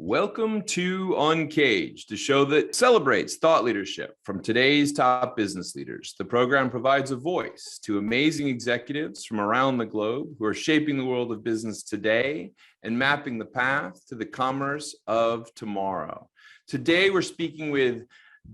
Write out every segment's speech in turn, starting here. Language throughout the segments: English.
Welcome to UNCAGED, the show that celebrates thought leadership from today's top business leaders. The program provides a voice to amazing executives from around the globe who are shaping the world of business today and mapping the path to the commerce of tomorrow. Today, we're speaking with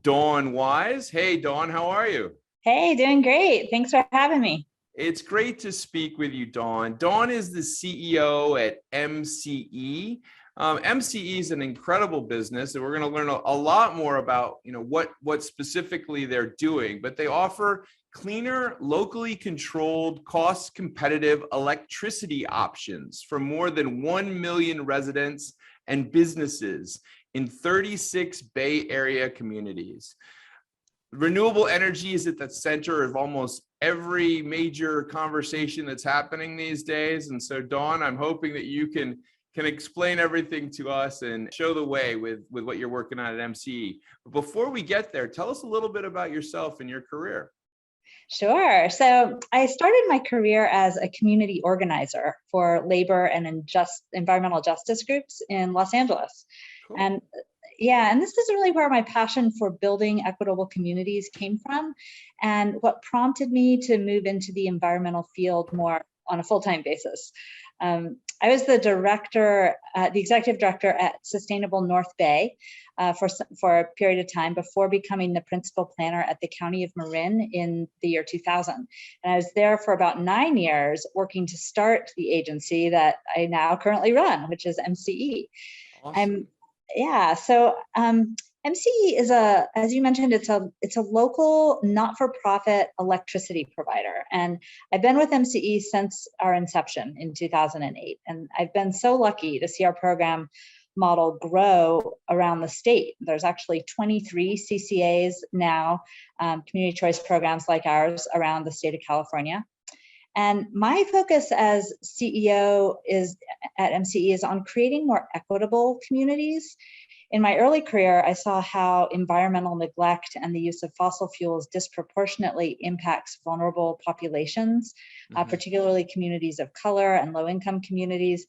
Dawn Weisz. Hey, Dawn, how are you? Hey, doing great. Thanks for having me. It's great to speak with you, Dawn. Dawn is the CEO at MCE. MCE is an incredible business, and we're going to learn a lot more about, what specifically they're doing. But they offer cleaner, locally controlled, cost-competitive electricity options for more than 1 million residents and businesses in 36 Bay Area communities. Renewable energy is at the center of almost every major conversation that's happening these days. And so, Dawn, I'm hoping that you can explain everything to us and show the way with what you're working on at MCE. But before we get there, tell us a little bit about yourself and your career. Sure. So I started my career as a community organizer for labor and environmental justice groups in Los Angeles. Cool. And this is really where my passion for building equitable communities came from, and what prompted me to move into the environmental field more on a full-time basis. I was the executive director at Sustainable North Bay for a period of time before becoming the principal planner at the County of Marin in the year 2000. And I was there for about 9 years working to start the agency that I now currently run, which is MCE. Awesome. MCE is as you mentioned, it's a local not-for-profit electricity provider. And I've been with MCE since our inception in 2008. And I've been so lucky to see our program model grow around the state. There's actually 23 CCAs now, community choice programs like ours around the state of California. And my focus as CEO at MCE is on creating more equitable communities. In my early career, I saw how environmental neglect and the use of fossil fuels disproportionately impacts vulnerable populations, particularly communities of color and low-income communities.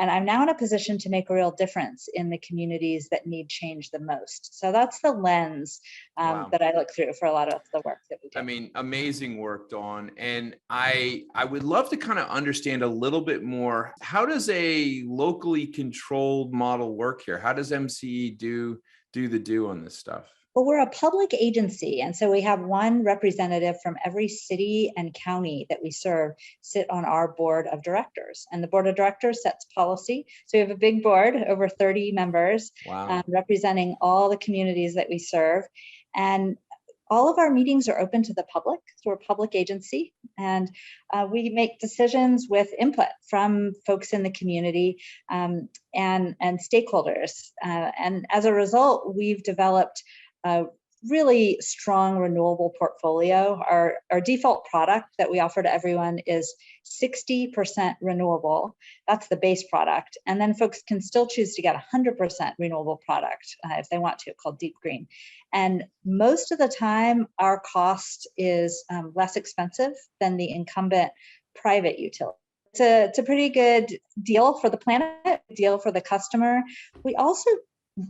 And I'm now in a position to make a real difference in the communities that need change the most. So that's the lens that I look through for a lot of the work that we do. I mean, amazing work, Dawn. And I would love to kind of understand a little bit more. How does a locally controlled model work here? How does MCE do on this stuff? Well, we're a public agency, and so we have one representative from every city and county that we serve sit on our board of directors. And the board of directors sets policy. So we have a big board, over 30 members, representing all the communities that we serve. And all of our meetings are open to the public. So we're a public agency, and we make decisions with input from folks in the community and stakeholders. And as a result, we've developed a really strong renewable portfolio. Our default product that we offer to everyone is 60% renewable. That's the base product. And then folks can still choose to get 100% renewable product if they want to, called Deep Green. And most of the time, our cost is less expensive than the incumbent private utility. It's a pretty good deal for the planet, deal for the customer. We also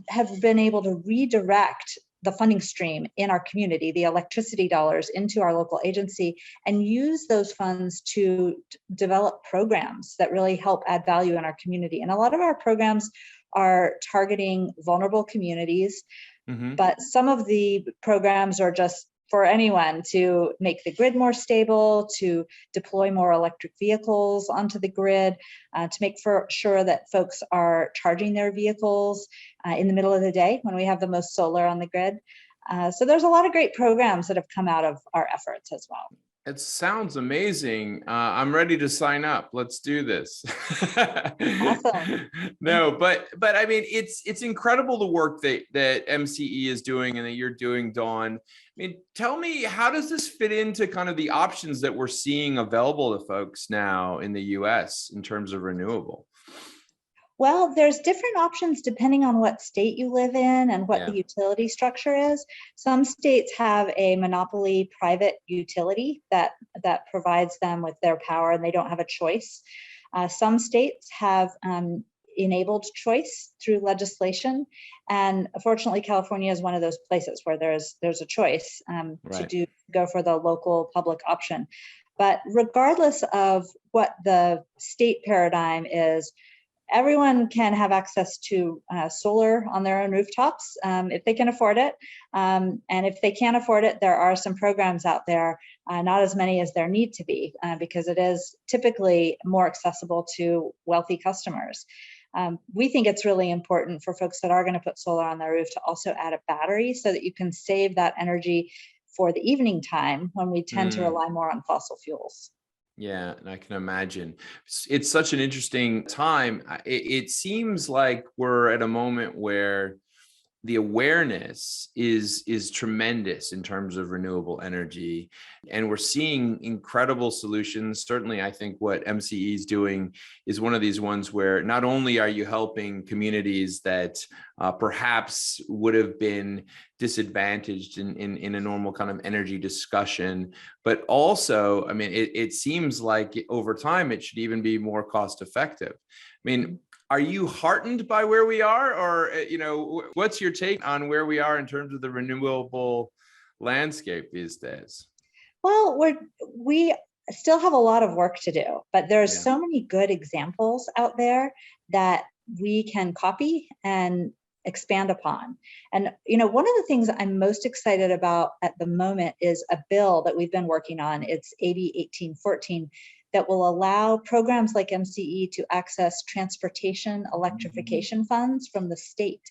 have been able to redirect the funding stream in our community, the electricity dollars, into our local agency, and use those funds to develop programs that really help add value in our community. And a lot of our programs are targeting vulnerable communities, but some of the programs are just for anyone to make the grid more stable, to deploy more electric vehicles onto the grid, to make sure that folks are charging their vehicles in the middle of the day when we have the most solar on the grid. So there's a lot of great programs that have come out of our efforts as well. It sounds amazing. I'm ready to sign up. Let's do this. Awesome. No, but I mean, it's incredible the work that MCE is doing and that you're doing, Dawn. I mean, tell me, how does this fit into kind of the options that we're seeing available to folks now in the US in terms of renewable? Well, there's different options depending on what state you live in and what the utility structure is. Some states have a monopoly private utility that provides them with their power, and they don't have a choice. Some states have enabled choice through legislation. And fortunately, California is one of those places where there's a choice to go for the local public option. But regardless of what the state paradigm is, everyone can have access to solar on their own rooftops if they can afford it. And if they can't afford it, there are some programs out there, not as many as there need to be, because it is typically more accessible to wealthy customers. We think it's really important for folks that are going to put solar on their roof to also add a battery so that you can save that energy for the evening time when we tend to rely more on fossil fuels. Yeah, and I can imagine. It's such an interesting time. It seems like we're at a moment where the awareness is tremendous in terms of renewable energy, and we're seeing incredible solutions. Certainly, I think what MCE is doing is one of these ones where not only are you helping communities that perhaps would have been disadvantaged in a normal kind of energy discussion, but also, I mean, it seems like over time it should even be more cost effective. I mean, are you heartened by where we are, or what's your take on where we are in terms of the renewable landscape these days? Well, we still have a lot of work to do, but there's so many good examples out there that we can copy and expand upon. And one of the things I'm most excited about at the moment is a bill that we've been working on. It's AB 1814. That will allow programs like MCE to access transportation electrification funds from the state.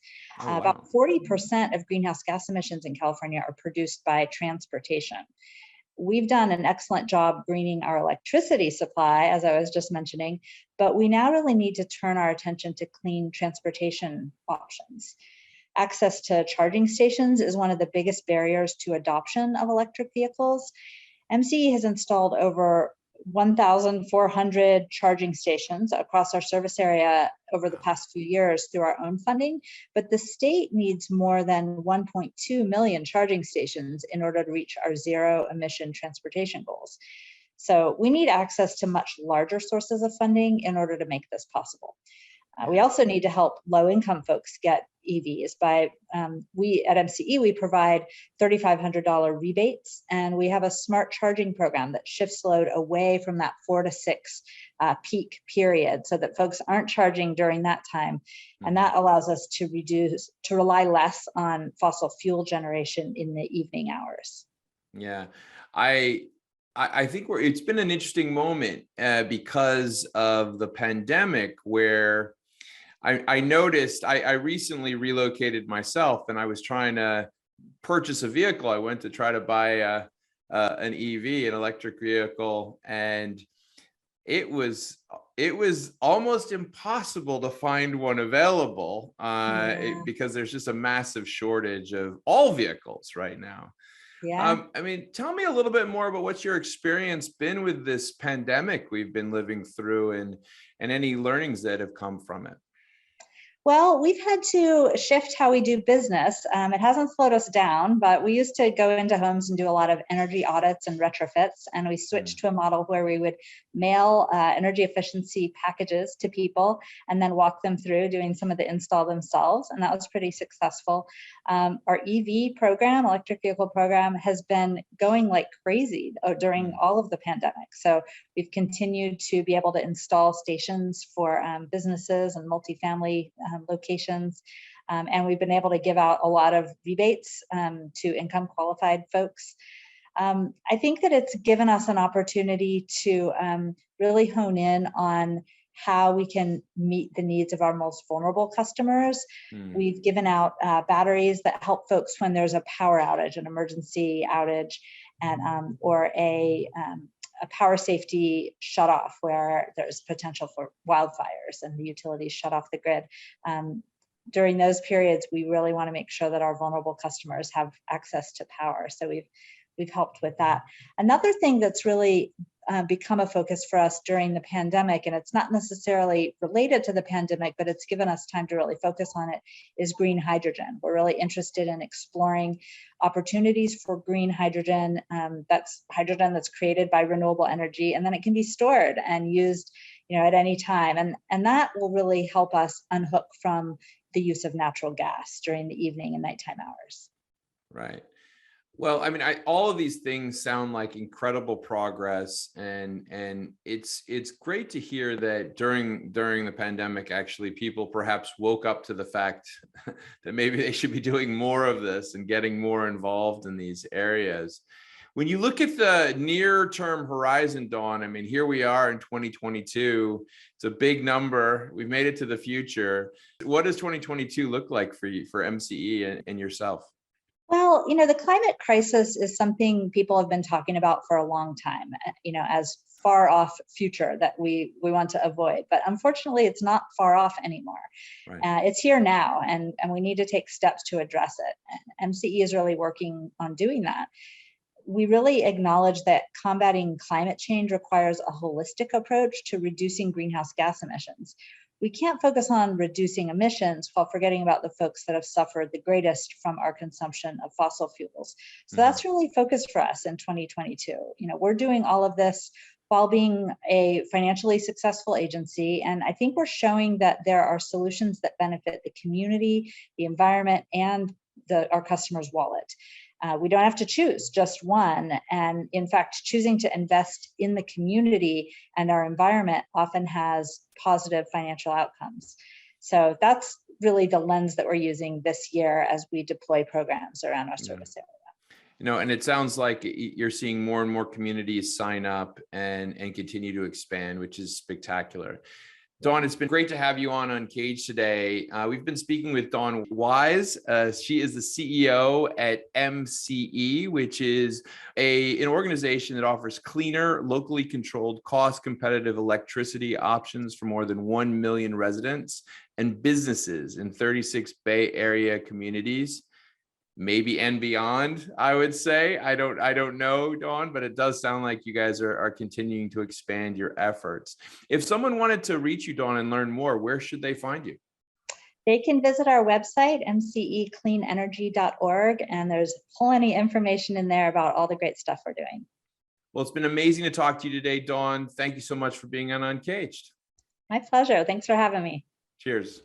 Wow. About 40% of greenhouse gas emissions in California are produced by transportation. We've done an excellent job greening our electricity supply, as I was just mentioning, but we now really need to turn our attention to clean transportation options. Access to charging stations is one of the biggest barriers to adoption of electric vehicles. MCE has installed over 1,400 charging stations across our service area over the past few years through our own funding, but the state needs more than 1.2 million charging stations in order to reach our zero emission transportation goals. So we need access to much larger sources of funding in order to make this possible. We also need to help low-income folks get EVs by, we at MCE, we provide $3,500 rebates, and we have a smart charging program that shifts load away from that 4 to 6 peak period so that folks aren't charging during that time. And that allows us to rely less on fossil fuel generation in the evening hours. Yeah, I think it's been an interesting moment because of the pandemic, where I noticed I recently relocated myself, and I was trying to purchase a vehicle. I went to try to buy an EV, an electric vehicle, and it was almost impossible to find one available because there's just a massive shortage of all vehicles right now. Yeah. I mean, tell me a little bit more about what's your experience been with this pandemic we've been living through, and any learnings that have come from it. Well, we've had to shift how we do business. It hasn't slowed us down, but we used to go into homes and do a lot of energy audits and retrofits, and we switched to a model where we would mail energy efficiency packages to people and then walk them through doing some of the install themselves, and that was pretty successful. Our EV program, electric vehicle program, has been going like crazy during all of the pandemic. So we've continued to be able to install stations for businesses and multifamily locations. And we've been able to give out a lot of rebates to income qualified folks. I think that it's given us an opportunity to really hone in on how we can meet the needs of our most vulnerable customers. We've given out batteries that help folks when there's a power outage, an emergency outage, and or a power safety shutoff where there's potential for wildfires and the utilities shut off the grid. During those periods, we really want to make sure that our vulnerable customers have access to power. So we've helped with that. Another thing that's really become a focus for us during the pandemic, and it's not necessarily related to the pandemic, but it's given us time to really focus on it, is green hydrogen. We're really interested in exploring opportunities for green hydrogen. That's hydrogen that's created by renewable energy, and then it can be stored and used at any time. And that will really help us unhook from the use of natural gas during the evening and nighttime hours. Right. Well, I mean, all of these things sound like incredible progress, and it's great to hear that during the pandemic, actually, people perhaps woke up to the fact that maybe they should be doing more of this and getting more involved in these areas. When you look at the near-term horizon, Dawn, I mean, here we are in 2022. It's a big number. We've made it to the future. What does 2022 look like for you, for MCE and yourself? Well, the climate crisis is something people have been talking about for a long time, as far off future that we want to avoid. But unfortunately, it's not far off anymore. Right. It's here now, and we need to take steps to address it. And MCE is really working on doing that. We really acknowledge that combating climate change requires a holistic approach to reducing greenhouse gas emissions. We can't focus on reducing emissions while forgetting about the folks that have suffered the greatest from our consumption of fossil fuels. So that's really focused for us in 2022. We're doing all of this while being a financially successful agency. And I think we're showing that there are solutions that benefit the community, the environment, and our customers' wallet. We don't have to choose just one. And in fact, choosing to invest in the community and our environment often has positive financial outcomes. So that's really the lens that we're using this year as we deploy programs around our service area. And it sounds like you're seeing more and more communities sign up and continue to expand, which is spectacular. Dawn, it's been great to have you on UNCAGED today. We've been speaking with Dawn Weisz. She is the CEO at MCE, which is an organization that offers cleaner, locally controlled, cost-competitive electricity options for more than 1 million residents and businesses in 36 Bay Area communities. Maybe and beyond, I would say. I don't know, Dawn, but it does sound like you guys are continuing to expand your efforts. If someone wanted to reach you, Dawn, and learn more, where should they find you? They can visit our website, mcecleanenergy.org, and there's plenty of information in there about all the great stuff we're doing. Well, it's been amazing to talk to you today, Dawn. Thank you so much for being on UNCAGED. My pleasure. Thanks for having me. Cheers.